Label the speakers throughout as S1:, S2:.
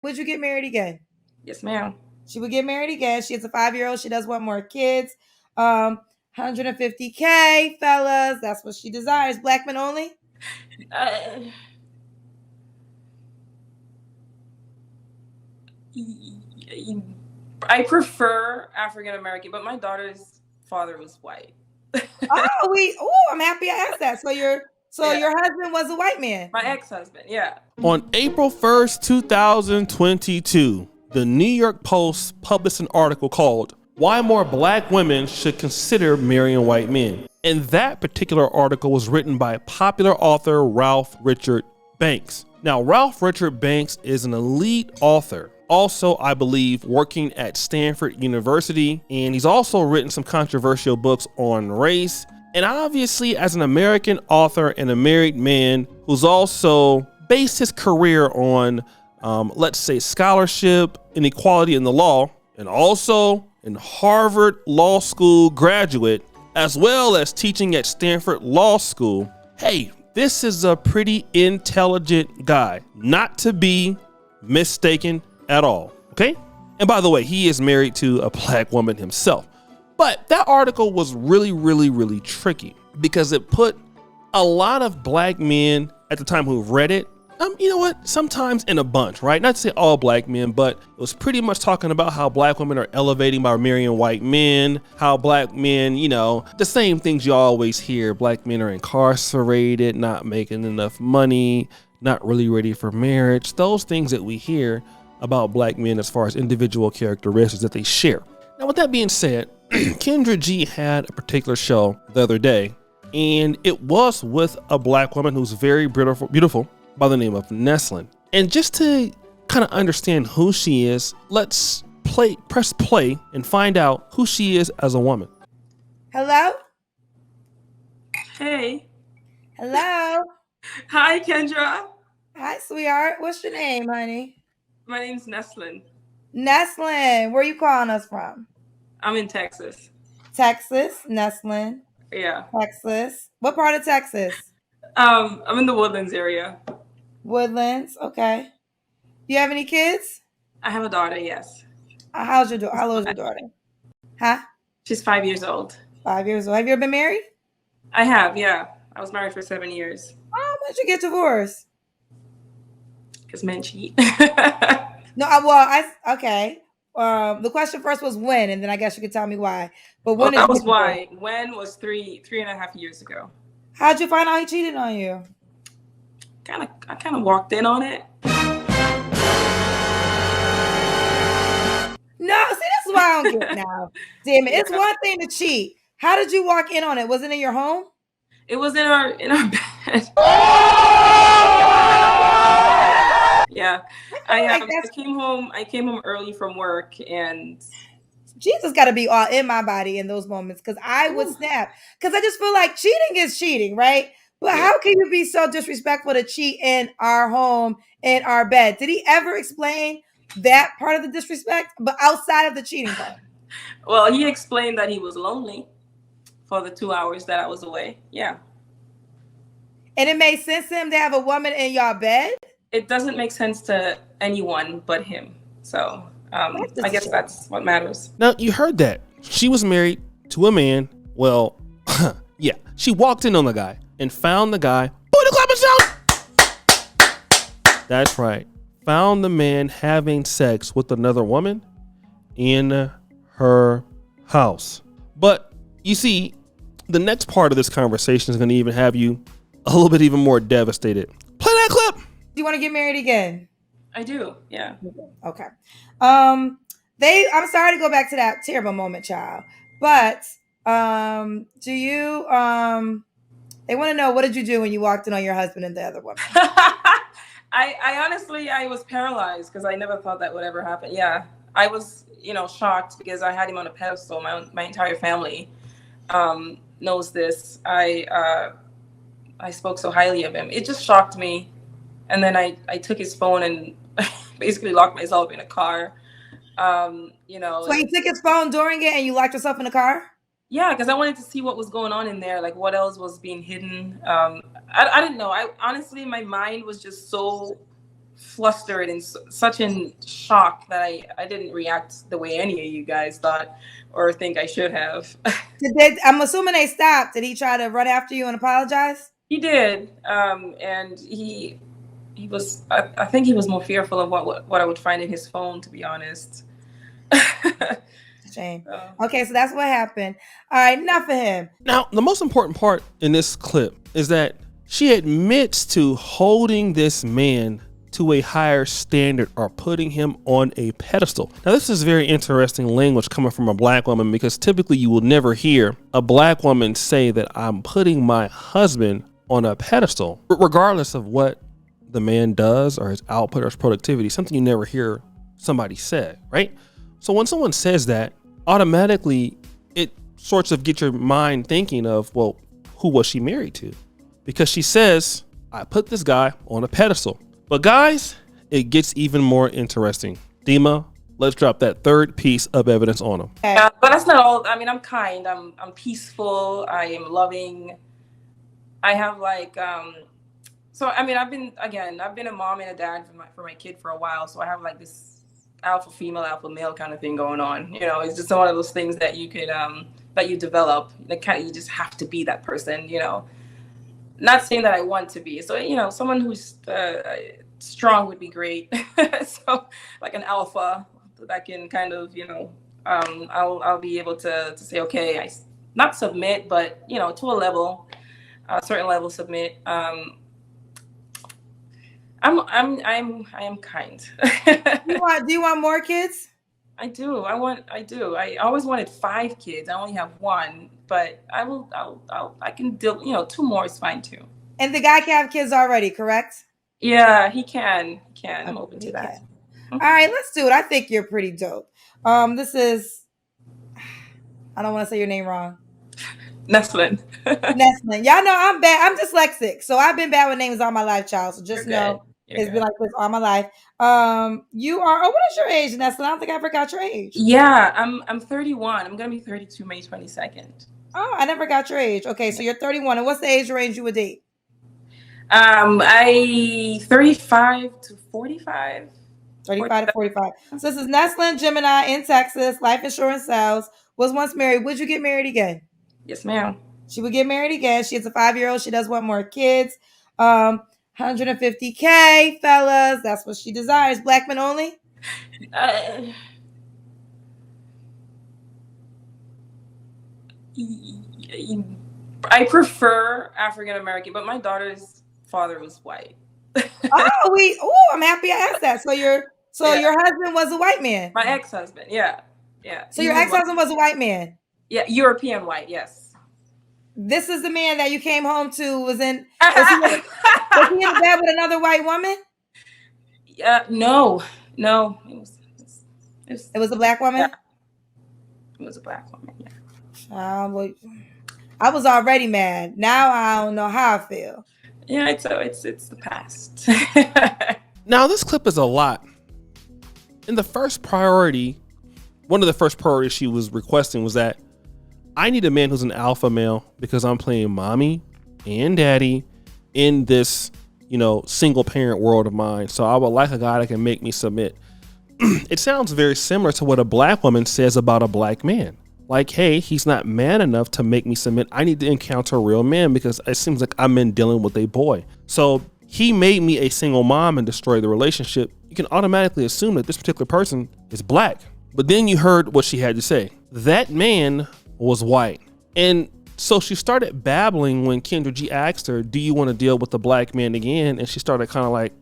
S1: Would you get married again?
S2: Yes, ma'am.
S1: She would get married again. She has a 5-year-old. She does want more kids. 150K, fellas. That's what she desires. Black men only?
S2: Uh, I prefer African American, but my daughter's father was white.
S1: I'm happy I asked that. So
S2: Yeah,
S1: your husband was a white man.
S2: my ex-husband. Yeah.
S3: On April 1st, 2022, the New York Post published an article called Why More Black Women Should Consider Marrying White Men. And that particular article was written by popular author Ralph Richard Banks. Now, Ralph Richard Banks is an elite author, also, I believe, working at Stanford University, and he's also written some controversial books on race. And obviously, as an American author and a married man who's also based his career on, let's say, scholarship and equality in the law, and also an Harvard Law School graduate, as well as teaching at Stanford Law School, hey, this is a pretty intelligent guy, not to be mistaken at all, okay? And by the way, he is married to a black woman himself. But that article was really, really, really tricky because it put a lot of black men at the time who read it, you know what, sometimes in a bunch, right? Not to say all black men, but it was pretty much talking about how black women are elevating by marrying white men, how black men, the same things you always hear. Black men are incarcerated, not making enough money, not really ready for marriage. Those things that we hear about black men as far as individual characteristics that they share. Now, with that being said, Kendra G had a particular show the other day, and it was with a black woman who's very beautiful by the name of Neslin. And just to kind of understand who she is, let's press play and find out who she is as a woman.
S1: Hello?
S2: Hey.
S1: Hello?
S2: Hi, Kendra.
S1: Hi, sweetheart. What's your name, honey?
S2: My name's Neslin.
S1: Neslin. Where are you calling us from?
S2: I'm in Texas.
S1: Texas, Neslin.
S2: Yeah.
S1: Texas. What part of Texas?
S2: I'm in the Woodlands area.
S1: Woodlands. Okay. Do you have any kids?
S2: I have a daughter, yes.
S1: How old is your daughter? Huh?
S2: She's 5 years old.
S1: 5 years old. Have you ever been married?
S2: I have, yeah. I was married for 7 years.
S1: Oh, when did you get divorced?
S2: Because men cheat.
S1: No, okay. The question first was when, and then I guess you could tell me why. But when
S2: that was why. When was 3.5 years ago.
S1: How'd you find out he cheated on you?
S2: I kind of walked in on it.
S1: No, see, this is why I don't get it now. Damn it. It's one thing to cheat. How did you walk in on it? Was it in your home?
S2: It was in our bed. Yeah. I came home early from work, and
S1: Jesus got to be all in my body in those moments, because I would snap. Because I just feel like cheating is cheating, right? But how can you be so disrespectful to cheat in our home, in our bed? Did he ever explain that part of the disrespect, but outside of the cheating part?
S2: Well, he explained that he was lonely for the 2 hours that I was away. Yeah.
S1: And it made sense to him to have a woman in your bed?
S2: It doesn't make sense to anyone but him. So I guess that's what matters.
S3: Now, you heard that. She was married to a man. Well, yeah. She walked in on the guy and found the guy. That's right. Found the man having sex with another woman in her house. But you see, the next part of this conversation is going to even have you a little bit even more devastated. Play that clip.
S1: Do you want to get married again?
S2: I do, yeah.
S1: Okay. I'm sorry to go back to that terrible moment, child. But do you they want to know, what did you do when you walked in on your husband and the other woman?
S2: I honestly, I was paralyzed because I never thought that would ever happen. Yeah. I was, shocked because I had him on a pedestal. My entire family knows this. I spoke so highly of him. It just shocked me. And then I took his phone and basically locked myself in a car. So you
S1: took his phone during it and you locked yourself in the car?
S2: Yeah, because I wanted to see what was going on in there, like what else was being hidden. I didn't know. Honestly, my mind was just so flustered and such in shock that I didn't react the way any of you guys thought or think I should have.
S1: I'm assuming they stopped. Did he try to run after you and apologize?
S2: He did, and he was. I think he was more fearful of what I would find in his phone, to be honest.
S1: Shame. Okay, so that's what happened. All right, enough of him.
S3: Now, the most important part in this clip is that she admits to holding this man to a higher standard or putting him on a pedestal. Now, this is very interesting language coming from a black woman, because typically you will never hear a black woman say that I'm putting my husband on a pedestal, regardless of what the man does or his output or his productivity, something you never hear somebody say, right? So when someone says that, automatically it sorts of gets your mind thinking of, well, who was she married to? Because she says, I put this guy on a pedestal. But guys, it gets even more interesting. Dima, let's drop that third piece of evidence on him.
S2: But that's not all. I mean, I'm kind. I'm peaceful. I am loving. I have like so I mean, I've been a mom and a dad for my kid for a while. So I have like this alpha female, alpha male kind of thing going on. You know, it's just one of those things that you could that you develop. That kind of, you just have to be that person. You know, not saying that I want to be. So you know, someone who's strong would be great. So like an alpha that can kind of, you know, I'll be able to say, okay, I not submit, but you know, to a level, a certain level submit. I am kind.
S1: Do you want more kids?
S2: I do. I always wanted 5 kids. I only have 1, but I can deal, you know, 2 more is fine too.
S1: And the guy can have kids already, correct?
S2: Yeah, he can. I'm open to that.
S1: All right, let's do it. I think you're pretty dope. This is, I don't want to say your name wrong.
S2: Neslin.
S1: Neslin. Y'all know I'm bad. I'm dyslexic, so I've been bad with names all my life, child. So just know it's been like this all my life. You are. Oh, what is your age, Neslin? I don't think I forgot your age.
S2: Yeah, I'm 31. I'm gonna be 32 May 22nd.
S1: Oh, I never got your age. Okay, so you're 31, and what's the age range you would date?
S2: I 35 to 45.
S1: 35 to 45. So this is Neslin, Gemini in Texas, life insurance sales, was once married. Would you get married again?
S2: Yes, ma'am.
S1: She would get married again. She has a 5-year-old. She does want more kids. 150K, fellas. That's what she desires. Black men only?
S2: I prefer African American, but my daughter's father was white.
S1: I'm happy I asked that. So your husband was a white man.
S2: My ex-husband, yeah.
S1: So your ex-husband was a white man.
S2: Yeah, European white, yes.
S1: This is the man that you came home to. Was he in bed with another white woman?
S2: No.
S1: It was a black woman?
S2: Yeah. It was a black woman, yeah.
S1: I was already mad. Now I don't know how I feel.
S2: Yeah, it's the past.
S3: Now, this clip is a lot. In the first priority, one of the first priorities she was requesting was that I need a man who's an alpha male because I'm playing mommy and daddy in this, you know, single parent world of mine. So I would like a guy that can make me submit. It sounds very similar to what a black woman says about a black man. Like, hey, he's not man enough to make me submit. I need to encounter a real man because it seems like I'm in dealing with a boy. So he made me a single mom and destroyed the relationship. You can automatically assume that this particular person is black. But then you heard what she had to say. That man was white. And so she started babbling when Kendra G asked her, do you want to deal with the black man again? And she started kind of like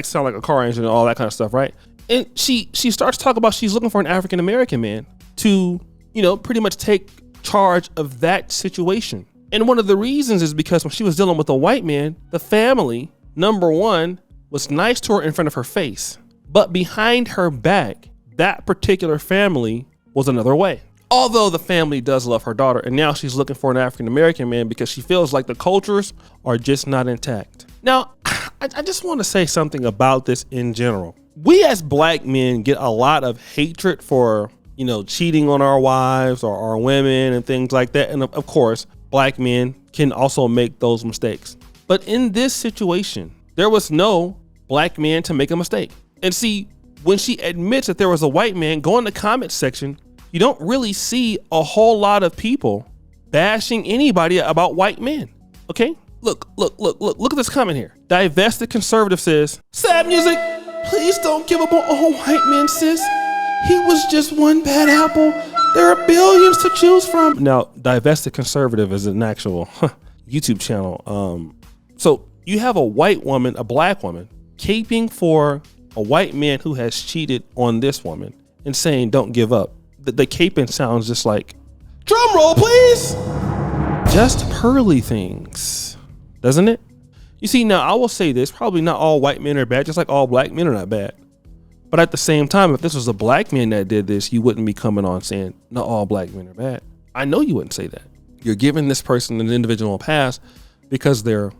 S3: sound like a car engine and all that kind of stuff, right? And she starts talking about she's looking for an African American man to, you know, pretty much take charge of that situation. And one of the reasons is because when she was dealing with a white man, the family, number one, was nice to her in front of her face. But behind her back, that particular family was another way. Although the family does love her daughter, and now she's looking for an African American man because she feels like the cultures are just not intact. Now, I just want to say something about this in general. We as black men get a lot of hatred for, you know, cheating on our wives or our women and things like that. And of course, black men can also make those mistakes. But in this situation, There was no black man to make a mistake. And see, when she admits that there was a white man, go in the comment section, you don't really see a whole lot of people bashing anybody about white men. Okay? Look at this comment here. Divested Conservative says, sad music, please don't give up on all white men, sis. He was just one bad apple. There are billions to choose from. Now, Divested Conservative is an actual YouTube channel. So you have a white woman, a black woman, caping for a white man who has cheated on this woman and saying, don't give up. The caping sounds just like, drum roll, please. Just pearly things, doesn't it? You see, now I will say this, probably not all white men are bad, just like all black men are not bad. But at the same time, if this was a black man that did this, you wouldn't be coming on saying, not all black men are bad. I know you wouldn't say that. You're giving this person an individual pass because they're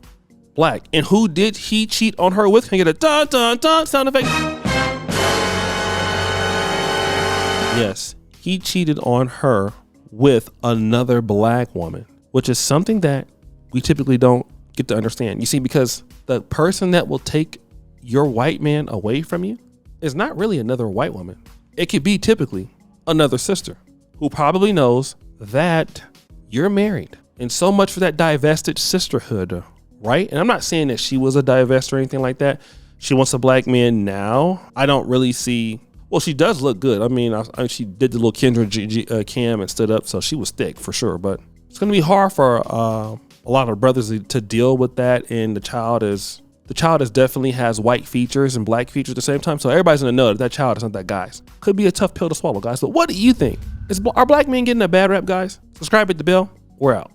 S3: black. And who did he cheat on her with? Can I get a dun dun dun sound effect? Yes, he cheated on her with another black woman, which is something that we typically don't get to understand. You see, because the person that will take your white man away from you is not really another white woman. It could be typically another sister who probably knows that you're married. And so much for that divested sisterhood, right? And I'm not saying that she was a divest or anything like that. She wants a black man now. I don't really see, well, she does look good. I mean, she did the little Kendra cam and stood up, so she was thick for sure. But it's going to be hard for a lot of brothers to deal with that. And the child is definitely has white features and black features at the same time. So everybody's gonna know that child is not that guy's. Could be a tough pill to swallow, guys. But what do you think? Are black men getting a bad rap, guys? Subscribe, hit the bell. We're out.